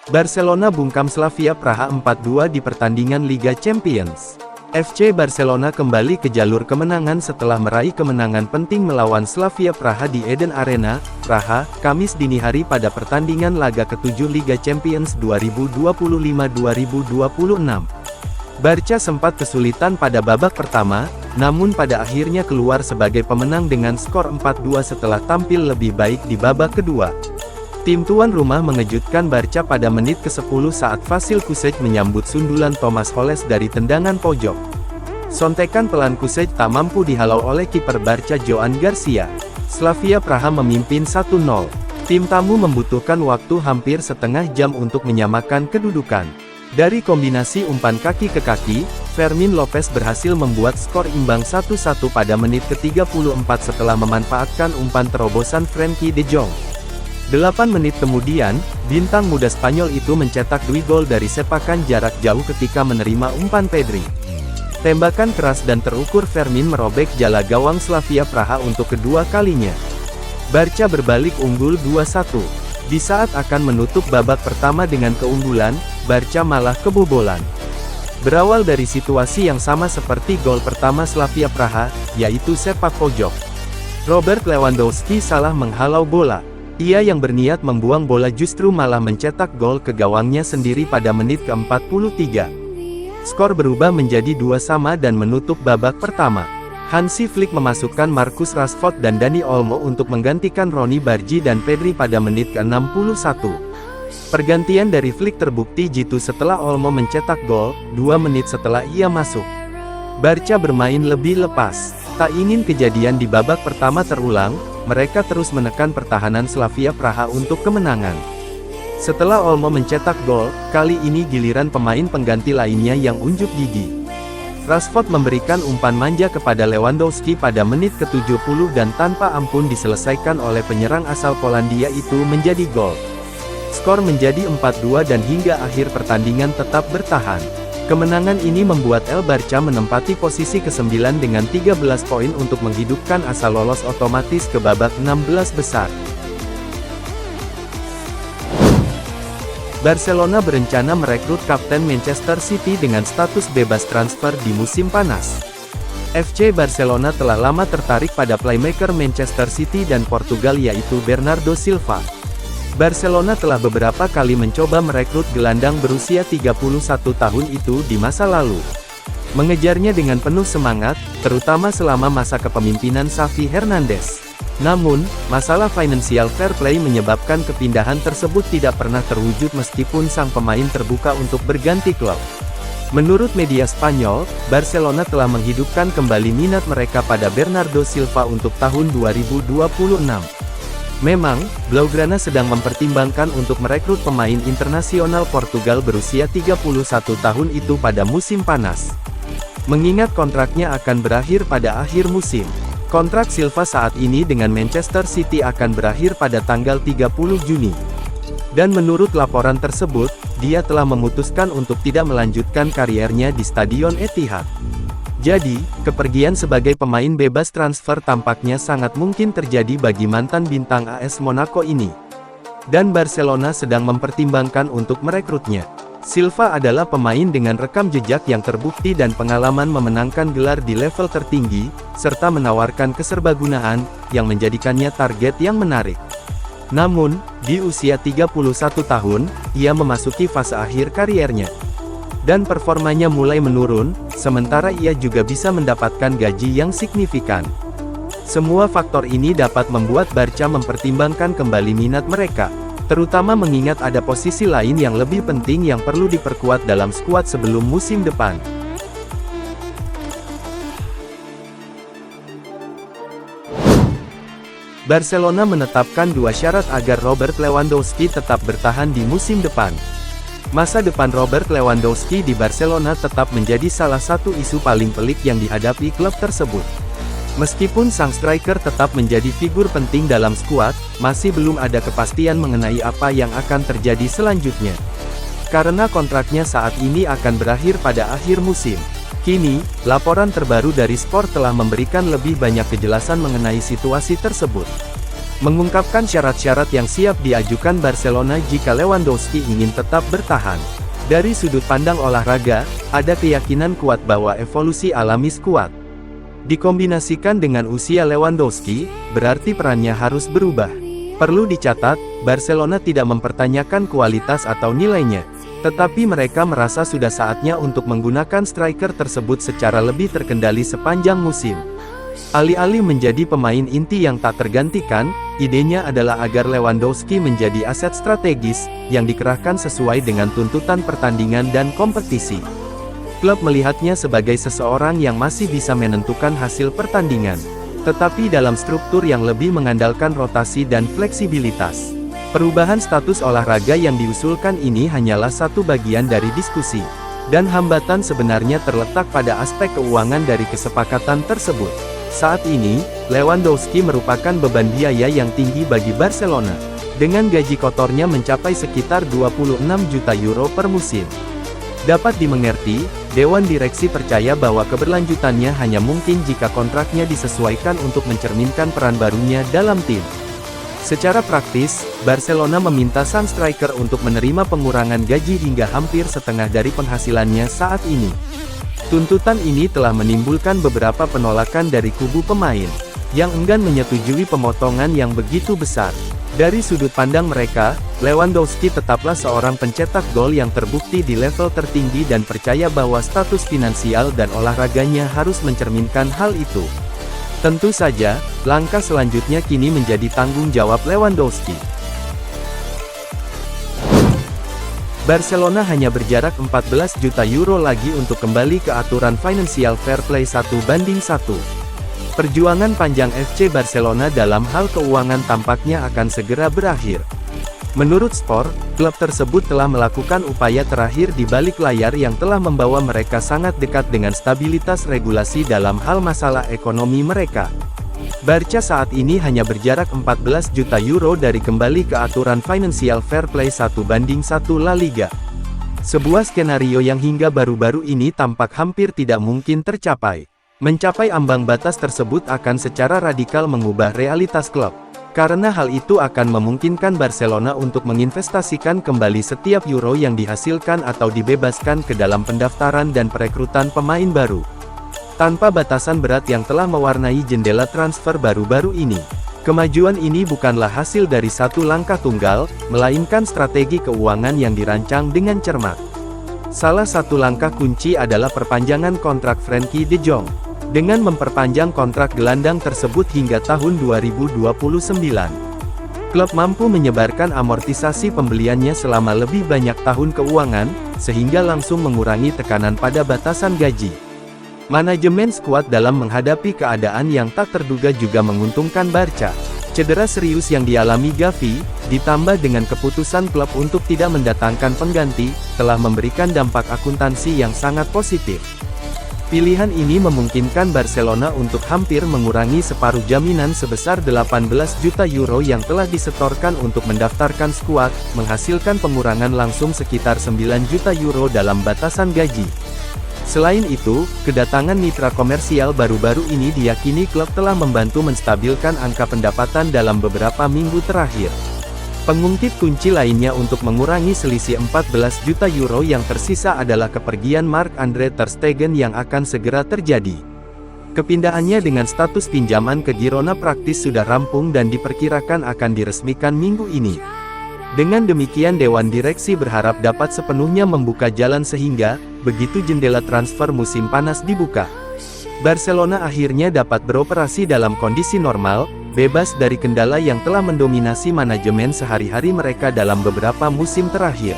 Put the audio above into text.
Barcelona bungkam Slavia Praha 4-2 di pertandingan Liga Champions. FC Barcelona kembali ke jalur kemenangan setelah meraih kemenangan penting melawan Slavia Praha di Eden Arena, Praha, Kamis dini hari pada pertandingan laga ke-7 Liga Champions 2025-2026. Barca sempat kesulitan pada babak pertama, namun pada akhirnya keluar sebagai pemenang dengan skor 4-2 setelah tampil lebih baik di babak kedua. Tim tuan rumah mengejutkan Barca pada menit ke-10 saat Vasil Kušec menyambut sundulan Thomas Holes dari tendangan pojok. Sontekan pelan Kušec tak mampu dihalau oleh kiper Barca Joan Garcia. Slavia Praha memimpin 1-0. Tim tamu membutuhkan waktu hampir setengah jam untuk menyamakan kedudukan. Dari kombinasi umpan kaki ke kaki, Fermin Lopez berhasil membuat skor imbang 1-1 pada menit ke-34 setelah memanfaatkan umpan terobosan Frenkie de Jong. 8 menit kemudian, bintang muda Spanyol itu mencetak 2 gol dari sepakan jarak jauh ketika menerima umpan Pedri. Tembakan keras dan terukur Fermin merobek jala gawang Slavia Praha untuk kedua kalinya. Barca berbalik unggul 2-1. Di saat akan menutup babak pertama dengan keunggulan, Barca malah kebobolan. Berawal dari situasi yang sama seperti gol pertama Slavia Praha, yaitu sepak pojok. Robert Lewandowski salah menghalau bola. Ia yang berniat membuang bola justru malah mencetak gol ke gawangnya sendiri pada menit ke-43. Skor berubah menjadi 2-2 dan menutup babak pertama. Hansi Flick memasukkan Marcus Rashford dan Dani Olmo untuk menggantikan Ronny Bargi dan Pedri pada menit ke-61. Pergantian dari Flick terbukti jitu setelah Olmo mencetak gol, 2 menit setelah ia masuk. Barca bermain lebih lepas. Tak ingin kejadian di babak pertama terulang, mereka terus menekan pertahanan Slavia Praha untuk kemenangan. Setelah Olmo mencetak gol, kali ini giliran pemain pengganti lainnya yang unjuk gigi. Rashford memberikan umpan manja kepada Lewandowski pada menit ke-70 dan tanpa ampun diselesaikan oleh penyerang asal Polandia itu menjadi gol. Skor menjadi 4-2 dan hingga akhir pertandingan tetap bertahan. Kemenangan ini membuat El Barca menempati posisi ke-9 dengan 13 poin untuk menghidupkan asa lolos otomatis ke babak 16 besar. Barcelona berencana merekrut kapten Manchester City dengan status bebas transfer di musim panas. FC Barcelona telah lama tertarik pada playmaker Manchester City dan Portugal yaitu Bernardo Silva. Barcelona telah beberapa kali mencoba merekrut gelandang berusia 31 tahun itu di masa lalu. Mengejarnya dengan penuh semangat, terutama selama masa kepemimpinan Xavi Hernandez. Namun, masalah financial fair play menyebabkan kepindahan tersebut tidak pernah terwujud meskipun sang pemain terbuka untuk berganti klub. Menurut media Spanyol, Barcelona telah menghidupkan kembali minat mereka pada Bernardo Silva untuk tahun 2026. Memang, Blaugrana sedang mempertimbangkan untuk merekrut pemain internasional Portugal berusia 31 tahun itu pada musim panas. Mengingat kontraknya akan berakhir pada akhir musim. Kontrak Silva saat ini dengan Manchester City akan berakhir pada tanggal 30 Juni. Dan menurut laporan tersebut, dia telah memutuskan untuk tidak melanjutkan kariernya di Stadion Etihad. Jadi, kepergian sebagai pemain bebas transfer tampaknya sangat mungkin terjadi bagi mantan bintang AS Monaco ini. Dan Barcelona sedang mempertimbangkan untuk merekrutnya. Silva adalah pemain dengan rekam jejak yang terbukti dan pengalaman memenangkan gelar di level tertinggi, serta menawarkan keserbagunaan, yang menjadikannya target yang menarik. Namun, di usia 31 tahun, ia memasuki fase akhir kariernya. Dan performanya mulai menurun, sementara ia juga bisa mendapatkan gaji yang signifikan. Semua faktor ini dapat membuat Barca mempertimbangkan kembali minat mereka, terutama mengingat ada posisi lain yang lebih penting yang perlu diperkuat dalam skuad sebelum musim depan. Barcelona menetapkan 2 syarat agar Robert Lewandowski tetap bertahan di musim depan. Masa depan Robert Lewandowski di Barcelona tetap menjadi salah satu isu paling pelik yang dihadapi klub tersebut. Meskipun sang striker tetap menjadi figur penting dalam skuad, masih belum ada kepastian mengenai apa yang akan terjadi selanjutnya. Karena kontraknya saat ini akan berakhir pada akhir musim. Kini, laporan terbaru dari Sport telah memberikan lebih banyak kejelasan mengenai situasi tersebut. mengungkapkan syarat-syarat yang siap diajukan Barcelona jika Lewandowski ingin tetap bertahan. Dari sudut pandang olahraga, ada keyakinan kuat bahwa evolusi alami skuad dikombinasikan dengan usia Lewandowski, berarti perannya harus berubah. Perlu dicatat, Barcelona tidak mempertanyakan kualitas atau nilainya, tetapi mereka merasa sudah saatnya untuk menggunakan striker tersebut secara lebih terkendali sepanjang musim. Alih-alih menjadi pemain inti yang tak tergantikan, idenya adalah agar Lewandowski menjadi aset strategis, yang dikerahkan sesuai dengan tuntutan pertandingan dan kompetisi. Klub melihatnya sebagai seseorang yang masih bisa menentukan hasil pertandingan, tetapi dalam struktur yang lebih mengandalkan rotasi dan fleksibilitas. Perubahan status olahraga yang diusulkan ini hanyalah satu bagian dari diskusi, dan hambatan sebenarnya terletak pada aspek keuangan dari kesepakatan tersebut. Saat ini, Lewandowski merupakan beban biaya yang tinggi bagi Barcelona, dengan gaji kotornya mencapai sekitar 26 juta euro per musim. Dapat dimengerti, Dewan Direksi percaya bahwa keberlanjutannya hanya mungkin jika kontraknya disesuaikan untuk mencerminkan peran barunya dalam tim. Secara praktis, Barcelona meminta sang striker untuk menerima pengurangan gaji hingga hampir setengah dari penghasilannya saat ini. Tuntutan ini telah menimbulkan beberapa penolakan dari kubu pemain, yang enggan menyetujui pemotongan yang begitu besar. Dari sudut pandang mereka, Lewandowski tetaplah seorang pencetak gol yang terbukti di level tertinggi dan percaya bahwa status finansial dan olahraganya harus mencerminkan hal itu. Tentu saja, langkah selanjutnya kini menjadi tanggung jawab Lewandowski. Barcelona hanya berjarak 14 juta euro lagi untuk kembali ke aturan Financial Fair Play 1:1. Perjuangan panjang FC Barcelona dalam hal keuangan tampaknya akan segera berakhir. Menurut Sport, klub tersebut telah melakukan upaya terakhir di balik layar yang telah membawa mereka sangat dekat dengan stabilitas regulasi dalam hal masalah ekonomi mereka. Barca saat ini hanya berjarak 14 juta euro dari kembali ke aturan Financial Fair Play 1:1 La Liga. Sebuah skenario yang hingga baru-baru ini tampak hampir tidak mungkin tercapai. Mencapai ambang batas tersebut akan secara radikal mengubah realitas klub, karena hal itu akan memungkinkan Barcelona untuk menginvestasikan kembali setiap euro yang dihasilkan atau dibebaskan ke dalam pendaftaran dan perekrutan pemain baru, tanpa batasan berat yang telah mewarnai jendela transfer baru-baru ini. Kemajuan ini bukanlah hasil dari satu langkah tunggal, melainkan strategi keuangan yang dirancang dengan cermat. Salah satu langkah kunci adalah perpanjangan kontrak Frenkie de Jong. Dengan memperpanjang kontrak gelandang tersebut hingga tahun 2029, klub mampu menyebarkan amortisasi pembeliannya selama lebih banyak tahun keuangan, sehingga langsung mengurangi tekanan pada batasan gaji. Manajemen skuad dalam menghadapi keadaan yang tak terduga juga menguntungkan Barca. Cedera serius yang dialami Gavi, ditambah dengan keputusan klub untuk tidak mendatangkan pengganti, telah memberikan dampak akuntansi yang sangat positif. Pilihan ini memungkinkan Barcelona untuk hampir mengurangi separuh jaminan sebesar 18 juta euro yang telah disetorkan untuk mendaftarkan skuad, menghasilkan pengurangan langsung sekitar 9 juta euro dalam batasan gaji. Selain itu, kedatangan mitra komersial baru-baru ini diyakini klub telah membantu menstabilkan angka pendapatan dalam beberapa minggu terakhir. Pengungkit kunci lainnya untuk mengurangi selisih 14 juta euro yang tersisa adalah kepergian Marc-Andre ter Stegen yang akan segera terjadi. Kepindahannya dengan status pinjaman ke Girona praktis sudah rampung dan diperkirakan akan diresmikan minggu ini. Dengan demikian Dewan Direksi berharap dapat sepenuhnya membuka jalan sehingga, begitu jendela transfer musim panas dibuka, Barcelona akhirnya dapat beroperasi dalam kondisi normal, bebas dari kendala yang telah mendominasi manajemen sehari-hari mereka dalam beberapa musim terakhir.